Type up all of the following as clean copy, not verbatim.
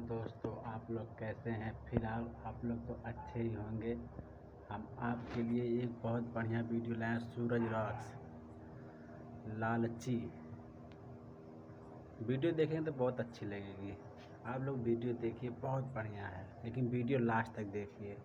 दोस्तों, आप लोग कैसे हैं? फिलहाल आप लोग तो अच्छे ही होंगे। हम आपके लिए एक बहुत बढ़िया वीडियो लाए हैं। सूरज रॉक्स लालची वीडियो देखेंगे तो बहुत अच्छी लगेगी। आप लोग वीडियो देखिए, बहुत बढ़िया है, लेकिन वीडियो लास्ट तक देखिए।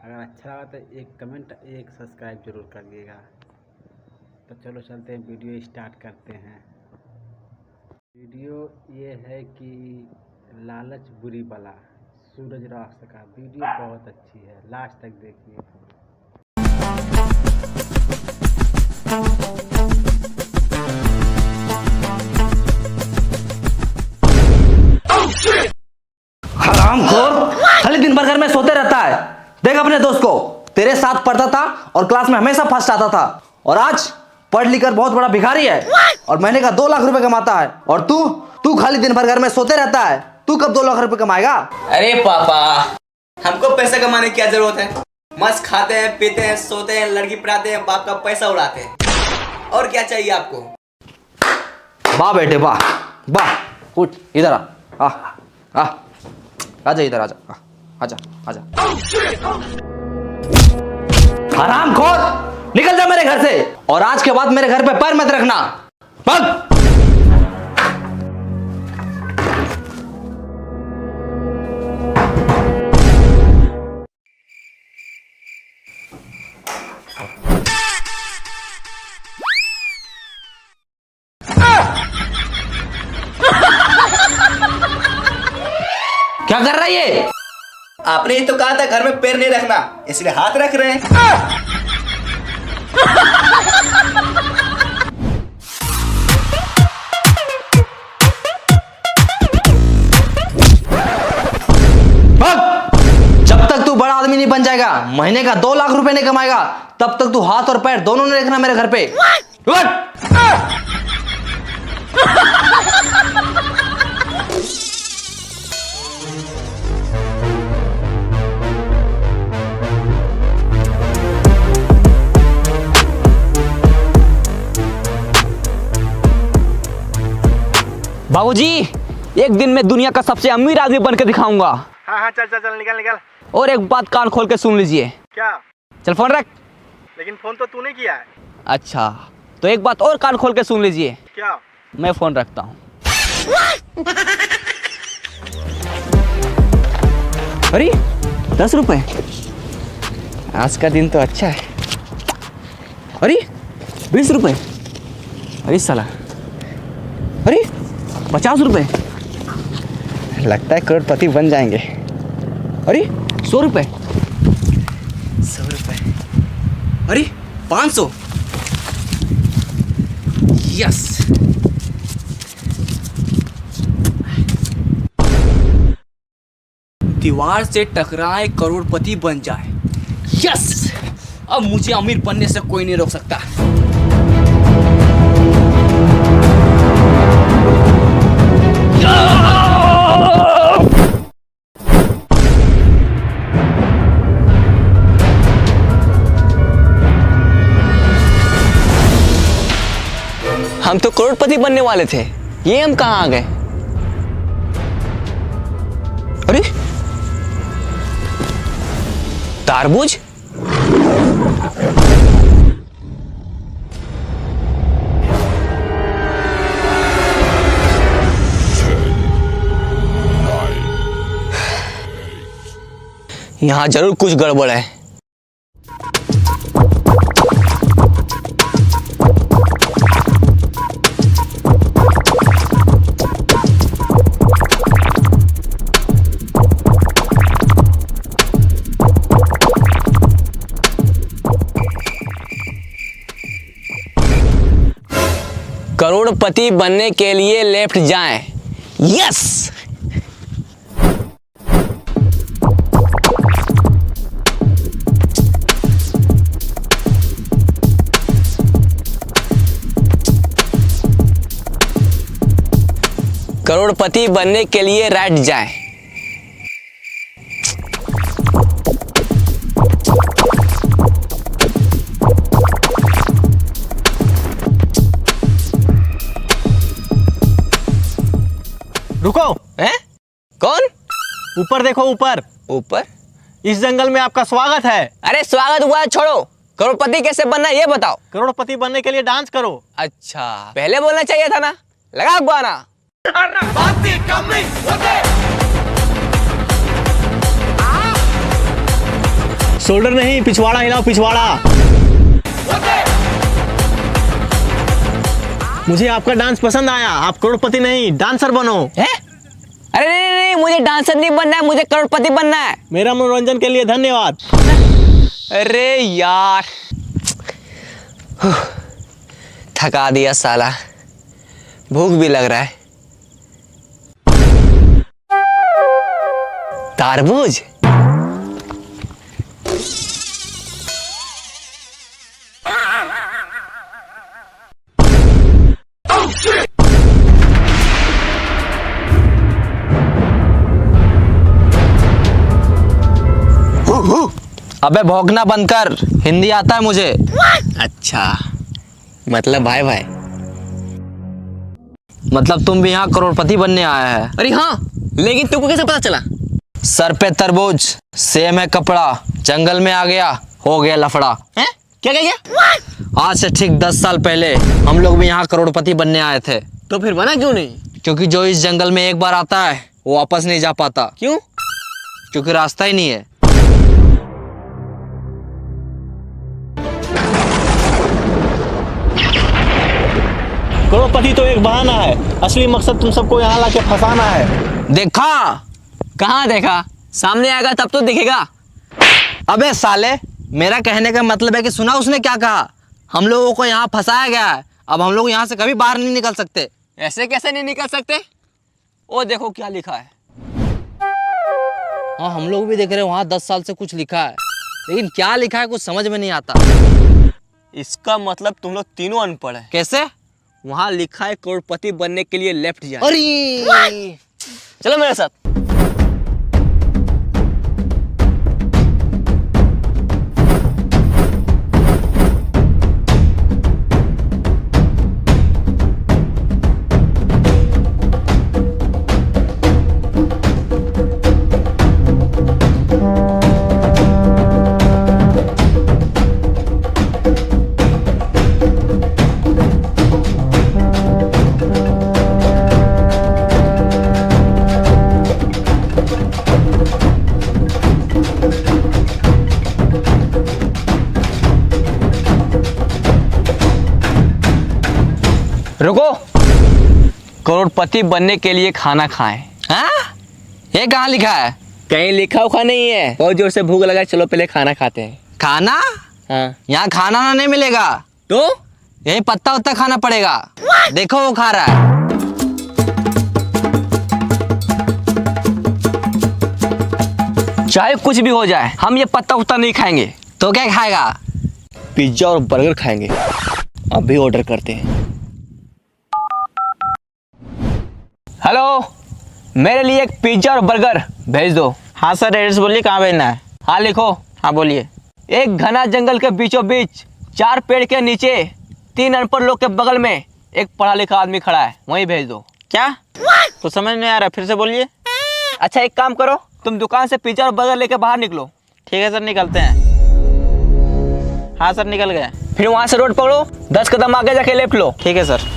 अगर अच्छा लगा तो एक कमेंट, एक सब्सक्राइब जरूर करिएगा। तो चलो चलते हैं, वीडियो स्टार्ट करते हैं। वीडियो ये है कि लालच बुरी बला, सूरज रॉक्स का वीडियो बहुत अच्छी है, लास्ट तक देखिए। हरामखोर, खाली दिन भर घर में सोते रहता है। देख अपने दोस्त को, तेरे साथ पढ़ता था और क्लास में हमेशा फर्स्ट आता था, और आज पढ़ लिख कर बहुत बड़ा भिखारी है और महीने का 2 लाख रुपए कमाता है। और तू खाली दिन भर घर में सोते रहता है। तू कब 2 लाख रुपए कमाएगा? अरे पापा, हमको पैसा कमाने की क्या जरूरत है? मस्त खाते हैं, पीते हैं, सोते हैं, लड़की पढ़ाते हैं, बाप का पैसा उड़ाते हैं। और क्या चाहिए आपको? वाह बेटे वाह वाह, उठ इधर आ आजा इधर, आजा। हरामखोर, निकल जा मेरे घर से, और आज के बाद मेरे घर पे पैर मत रखना। भाग। क्या कर रहा है ये? आपने ही तो कहा था घर में पैर नहीं रखना, इसलिए हाथ रख रहे हैं। जब तक तू बड़ा आदमी नहीं बन जाएगा, महीने का 2 लाख रुपए नहीं कमाएगा, तब तक तू हाथ और पैर दोनों नहीं रखना मेरे घर पे। बाबूजी, एक दिन में दुनिया का सबसे अमीर आदमी बनकर दिखाऊंगा। हाँ चल निकल। और एक बात कान खोल के सुन लीजिए। क्या? चल फोन रख। लेकिन फोन तो तूने किया है। अच्छा, तो एक बात और कान खोल के सुन लीजिए। क्या? मैं फोन रखता हूँ। अरे 10 रुपए, आज का दिन तो अच्छा है। अरे 20 रुपए, अरे साला, अरे 50 रुपए, लगता है करोड़पति बन जाएंगे। अरे 100 रुपए, 100 रुपए, अरे 500, यस। दीवार से टकराए करोड़पति बन जाए, यस। अब मुझे अमीर बनने से कोई नहीं रोक सकता। हम तो करोड़पति बनने वाले थे, ये हम कहाँ आ गए? अरे तारबूज, यहाँ जरूर कुछ गड़बड़ है। करोड़पति बनने के लिए लेफ्ट जाएं, यस। करोड़पति बनने के लिए राइट जाएं। रुको। हैं? ऊपर देखो ऊपर। ऊपर? इस जंगल में आपका स्वागत है। अरे स्वागत हुआ है छोड़ो, करोड़पति कैसे बनना है ये बताओ। करोड़पति बनने के लिए डांस करो। अच्छा पहले बोलना चाहिए था ना, लगा गाना। शोल्डर नहीं, पिछवाड़ा हिलाओ, पिछवाड़ा। मुझे आपका डांस पसंद आया। आप करोड़पति नहीं, डांसर बनो। है? अरे नहीं, मुझे डांसर नहीं बनना है, मुझे करोड़पति बनना है। मेरा मनोरंजन के लिए धन्यवाद। अरे यार थका दिया साला, भूख भी लग रहा है। तरबूज? अबे भौंकना बंद कर, हिंदी आता है मुझे। अच्छा मतलब भाई भाई। मतलब तुम भी यहाँ करोड़पति बनने आया है? अरे हाँ, लेकिन तुमको कैसे पता चला? सर पे तरबूज, सेम है कपड़ा, जंगल में आ गया, हो गया लफड़ा। हैं? क्या गया? आज से ठीक 10 साल पहले हम लोग भी यहाँ करोड़पति बनने आए थे। तो फिर बना क्यों नहीं? क्योंकि जो इस जंगल में एक बार आता है वो वापस नहीं जा पाता। क्यों? क्योंकि रास्ता ही नहीं है। करोड़पति तो एक बहाना है, असली मकसद तुम सबको यहाँ लाके फंसाना है। देखा? कहाँ देखा? सामने आएगा तब तो दिखेगा। अबे साले, मेरा कहने का मतलब है कि सुना उसने क्या कहा? हम लोगों को यहाँ फंसाया गया है, अब हम लोग यहाँ से कभी बाहर नहीं निकल सकते। ऐसे कैसे नहीं निकल सकते? ओ देखो क्या लिखा है। हाँ हम लोग भी देख रहे हैं, वहाँ 10 साल से कुछ लिखा है, लेकिन क्या लिखा है कुछ समझ में नहीं आता। इसका मतलब तुम लोग तीनों अनपढ़ है। कैसे? वहाँ लिखा है करोड़पति बनने के लिए लेफ्ट जाए। अरे चलो मेरे साथ। रुको, करोड़पति बनने के लिए खाना खाएं। हाँ? ये कहाँ लिखा है? कहीं लिखा उखा नहीं है। बहुत जोर से भूख लगा, चलो पहले खाना खाते हैं। खाना? हाँ यहाँ खाना ना नहीं मिलेगा, तो यही पत्ता उत्ता खाना पड़ेगा। देखो वो खा रहा है। चाहे कुछ भी हो जाए, हम ये पत्ता उत्ता नहीं खाएंगे। तो क्या खाएगा? पिज्जा और बर्गर खाएंगे। अभी ऑर्डर करते हैं। हेलो, मेरे लिए एक पिज्जा और बर्गर भेज दो। हाँ सर, एड्रेस बोलिए, कहाँ भेजना है? हाँ लिखो। हाँ बोलिए। एक घना जंगल के बीचों बीच 4 पेड़ के नीचे 3 अनपढ़ लोग के बगल में एक पढ़ा लिखा आदमी खड़ा है, वहीं भेज दो। क्या? तो समझ नहीं आ रहा, फिर से बोलिए। अच्छा एक काम करो, तुम दुकान से पिज्जा और बर्गर लेके बाहर निकलो। ठीक है सर, निकलते हैं। हाँ सर, निकल गए। फिर वहां से रोड पकड़ो, 10 कदम आगे जाके लेफ्ट लो। ठीक है सर।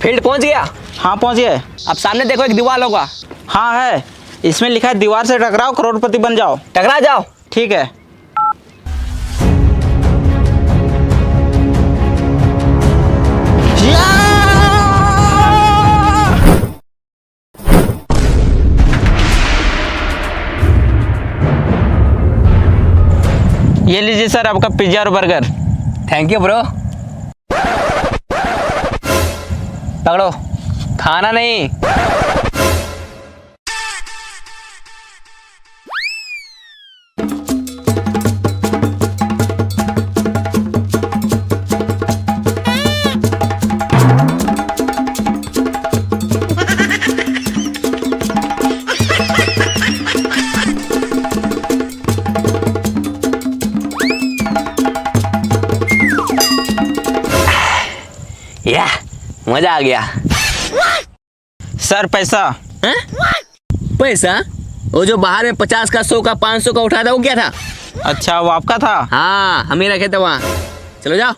फील्ड पहुंच गया? हाँ पहुँच गए। अब सामने देखो एक दीवार होगा। हाँ है, इसमें लिखा है दीवार से टकराओ करोड़पति बन जाओ। टकरा जाओ। ठीक है। ये लीजिए सर आपका पिज्जा और बर्गर। Thank you bro. पकड़ो, खाना नहीं। या मजा आ गया। सर पैसा। हैं? पैसा? वो जो बाहर में 50 का 100 का 500 का उठाया था वो क्या था? अच्छा वो आपका था। हाँ हम ही रखे थे वहाँ। चलो जाओ।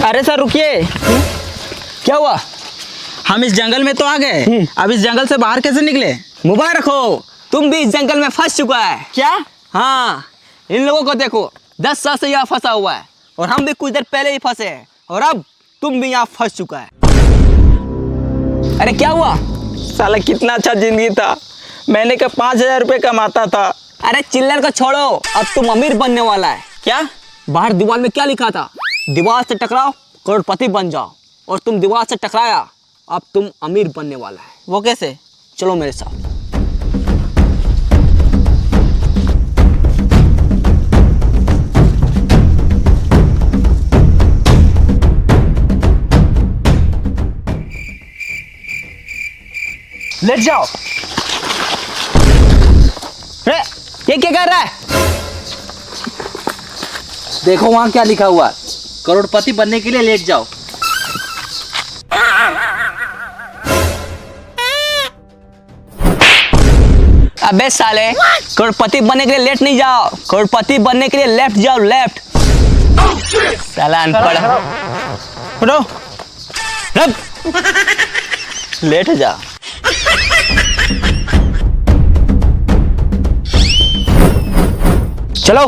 अरे सर रुकिए। क्या हुआ? हम इस जंगल में तो आ गए, अब इस जंगल से बाहर कैसे निकले? मुबारक हो, तुम भी इस जंगल में फंस चुका है। क्या? हाँ, इन लोगों को देखो 10 साल से यहाँ फंसा हुआ है और हम भी कुछ देर पहले ही फंसे हैं और अब तुम भी यहाँ फंस चुका है। अरे क्या हुआ? साला कितना अच्छा जिंदगी था, महीने का 5,000 रुपये कमाता था। अरे चिल्लर को छोड़ो, अब तुम अमीर बनने वाला है। क्या? बाहर दीवार में क्या लिखा था? दीवार से टकराओ करोड़पति बन जाओ, और तुम दीवार से टकराया, अब तुम अमीर बनने वाला है। वो कैसे? चलो मेरे साथ। लेट जाओ। अरे ये क्या कर रहा है? देखो वहां क्या लिखा हुआ है, करोड़पति बनने के लिए लेट जाओ। अबे साले, करोड़पति बनने के लिए लेट नहीं जाओ, करोड़पति बनने के लिए लेफ्ट जाओ, लेफ्ट। साला अनपढ़। उठो, रब लेट जा। चलो।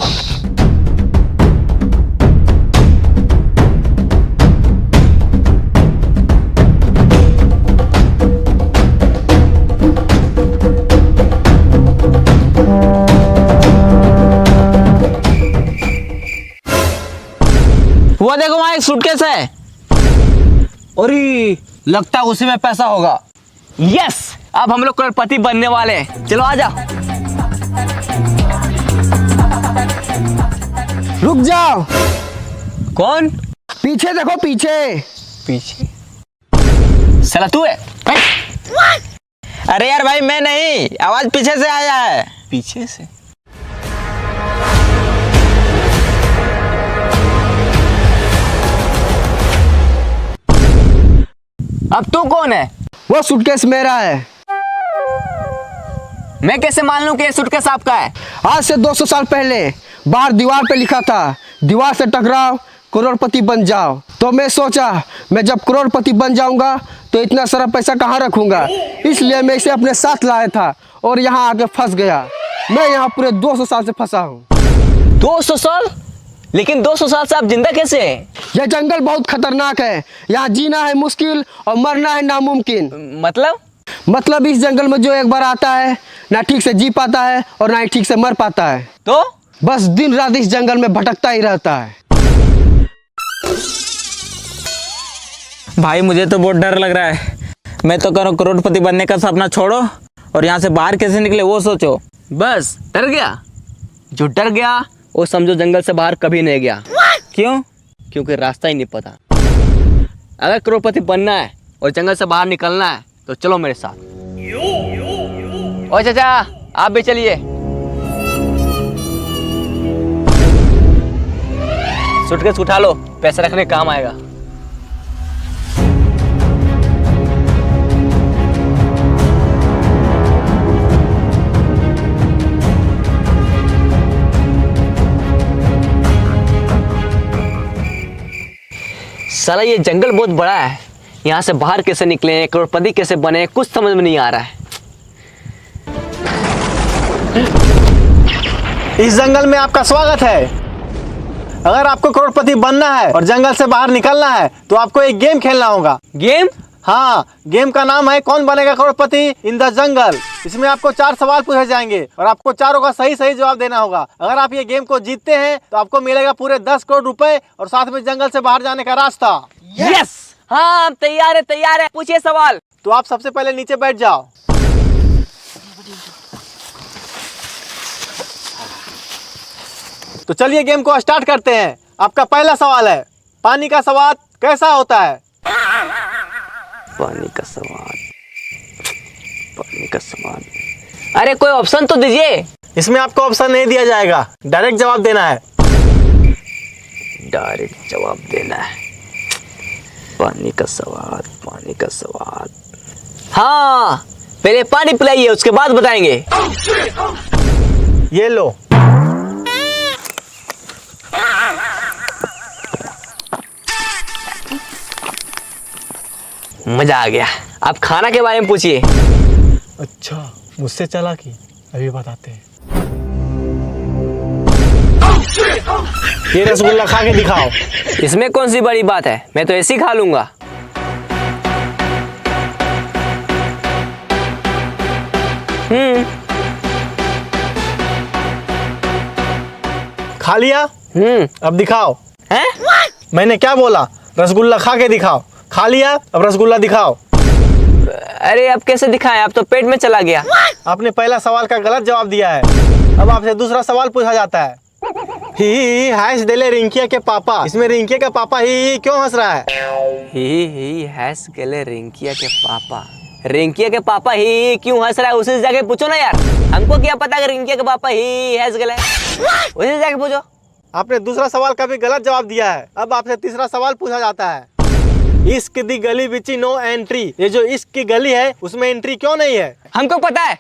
वो देखो वहां एक सूटकेस है। अरे लगता है उसी में पैसा होगा। यस, अब हम लोग करोड़पति बनने वाले हैं। चलो आ जाओ। रुक जाओ, कौन? पीछे देखो, पीछे। पीछे? साला तू है? अरे यार भाई मैं नहीं, आवाज पीछे से आया है। पीछे से? अब तू कौन है? वो सूटकेस मेरा है। मैं कैसे मान लूं कि ये सूटकेस आपका है? आज से 200 साल पहले बाहर दीवार पे लिखा था, दीवार से टकराओ करोड़पति बन जाओ। तो मैं सोचा मैं जब करोड़पति बन जाऊंगा तो इतना सारा पैसा कहाँ रखूंगा, इसलिए मैं इसे अपने साथ लाया था और यहाँ आके फंस गया। मैं यहाँ पूरे 200 साल से फंसा हूँ। 200 साल? लेकिन 200 साल से आप जिंदा कैसे हैं? यह जंगल बहुत खतरनाक है, यहाँ जीना है मुश्किल और मरना है नामुमकिन। मतलब इस जंगल में जो एक बार आता है ना ठीक से जी पाता है और ना ही ठीक से मर पाता है। तो बस दिन रात इस जंगल में भटकता ही रहता है। भाई मुझे तो बहुत डर लग रहा है। मैं तो करो करोड़पति बनने का सपना छोड़ो और यहाँ से बाहर कैसे निकले वो सोचो। बस डर गया? जो डर गया वो समझो जंगल से बाहर कभी नहीं गया। क्यों? क्योंकि रास्ता ही नहीं पता। अगर करोड़पति बनना है और जंगल से बाहर निकलना है तो चलो मेरे साथ। ओ चाचा आप भी चलिए। सूटकेस उठा लो, पैसे रखने काम आएगा। साला ये जंगल बहुत बड़ा है, यहाँ से बाहर कैसे निकले, करोड़पति कैसे बने, कुछ समझ में नहीं आ रहा है। इस जंगल में आपका स्वागत है। अगर आपको करोड़पति बनना है और जंगल से बाहर निकलना है तो आपको एक गेम खेलना होगा। गेम? हाँ, गेम का नाम है कौन बनेगा करोड़पति इन द जंगल। इसमें आपको 4 सवाल पूछे जाएंगे और आपको चारों का सही सही जवाब देना होगा। अगर आप ये गेम को जीतते हैं तो आपको मिलेगा पूरे 10 करोड़ रुपए और साथ में जंगल से बाहर जाने का रास्ता। यस, हाँ हम तैयार है, तैयार है। पूछिए सवाल। तो आप सबसे पहले नीचे बैठ जाओ। तो चलिए गेम को स्टार्ट करते हैं। आपका पहला सवाल है, पानी का स्वाद कैसा होता है? पानी का स्वाद पानी का सवाल। अरे कोई ऑप्शन तो दीजिए। इसमें आपको ऑप्शन नहीं दिया जाएगा, डायरेक्ट जवाब देना है। डायरेक्ट जवाब देना है। पानी का सवाल, पानी का सवाल। हाँ, पहले पानी पिलाइए, उसके बाद बताएंगे। ये लो। मजा आ गया। आप खाना के बारे में पूछिए। अच्छा, मुझसे चला कि अभी बताते हैं। ये रसगुल्ला खा के दिखाओ। इसमें कौन सी बड़ी बात है, मैं तो ऐसे ही खा लूंगा। खा लिया? अब दिखाओ। हैं? मैंने क्या बोला? रसगुल्ला खा के दिखाओ। खा लिया, अब रसगुल्ला दिखाओ। अरे अब कैसे दिखाएं, अब तो पेट में चला गया। आपने पहला सवाल का गलत जवाब दिया है। अब आपसे दूसरा सवाल पूछा जाता है। ही हैस डेले रिंकिया के पापा। इसमें रिंकिया का पापा ही क्यों हंस रहा है? ही हैस गेले रिंकिया के पापा। रिंकिया के पापा ही क्यों हंस रहा है, उसी जगह पूछो ना यार। हमको क्या पता कि रिंकिया के पापा ही हैस गेले, उसी जगह पूछो। आपने दूसरा सवाल का भी गलत जवाब दिया है। अब आपसे तीसरा सवाल पूछा जाता है। इश्क दी गली बिची नो एंट्री। ये जो इश्क की गली है उसमें एंट्री क्यों नहीं है? हमको पता है।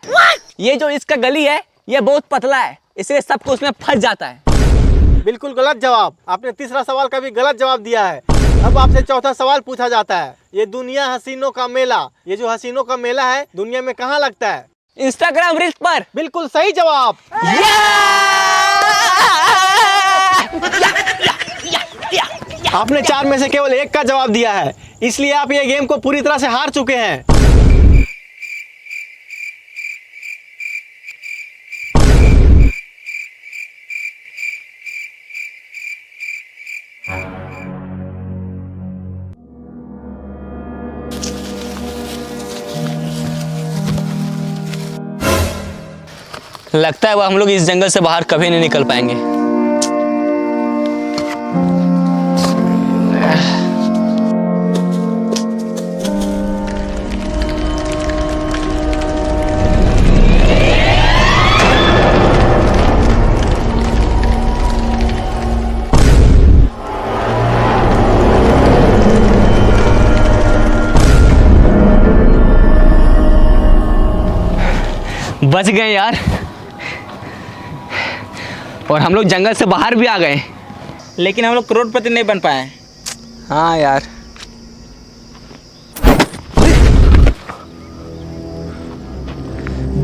ये जो इसका गली है ये बहुत पतला है, इसलिए सबको उसमें फंस जाता है। बिल्कुल गलत जवाब। आपने तीसरा सवाल का भी गलत जवाब दिया है। अब आपसे चौथा सवाल पूछा जाता है। ये दुनिया हसीनों का मेला, ये जो हसीनों का मेला है दुनिया में कहाँ लगता है? इंस्टाग्राम रील्स पर। बिल्कुल सही जवाब। आपने 4 में से केवल 1 का जवाब दिया है, इसलिए आप ये गेम को पूरी तरह से हार चुके हैं। लगता है वो हम लोग इस जंगल से बाहर कभी नहीं निकल पाएंगे। बच गए यार, और हम लोग जंगल से बाहर भी आ गए, लेकिन हम लोग करोड़पति नहीं बन पाए। हाँ यार।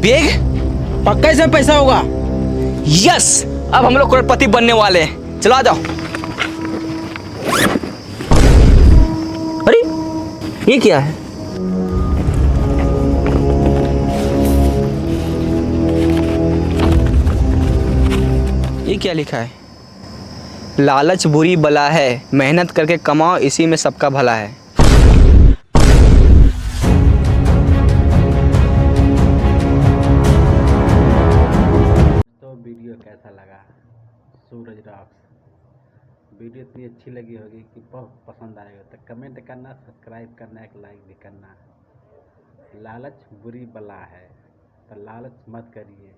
बैग पक्का इसमें पैसा होगा। यस, अब हम लोग करोड़पति बनने वाले हैं। चलो आ जाओ। अरे ये क्या है? ये क्या लिखा है? लालच बुरी बला है, मेहनत करके कमाओ, इसी में सबका भला है। तो वीडियो कैसा लगा? सूरज रॉक्स वीडियो इतनी अच्छी लगी होगी कि बहुत पसंद आएगा, तो कमेंट करना, सब्सक्राइब करना, एक लाइक भी करना। लालच बुरी बला है, तो लालच मत करिए।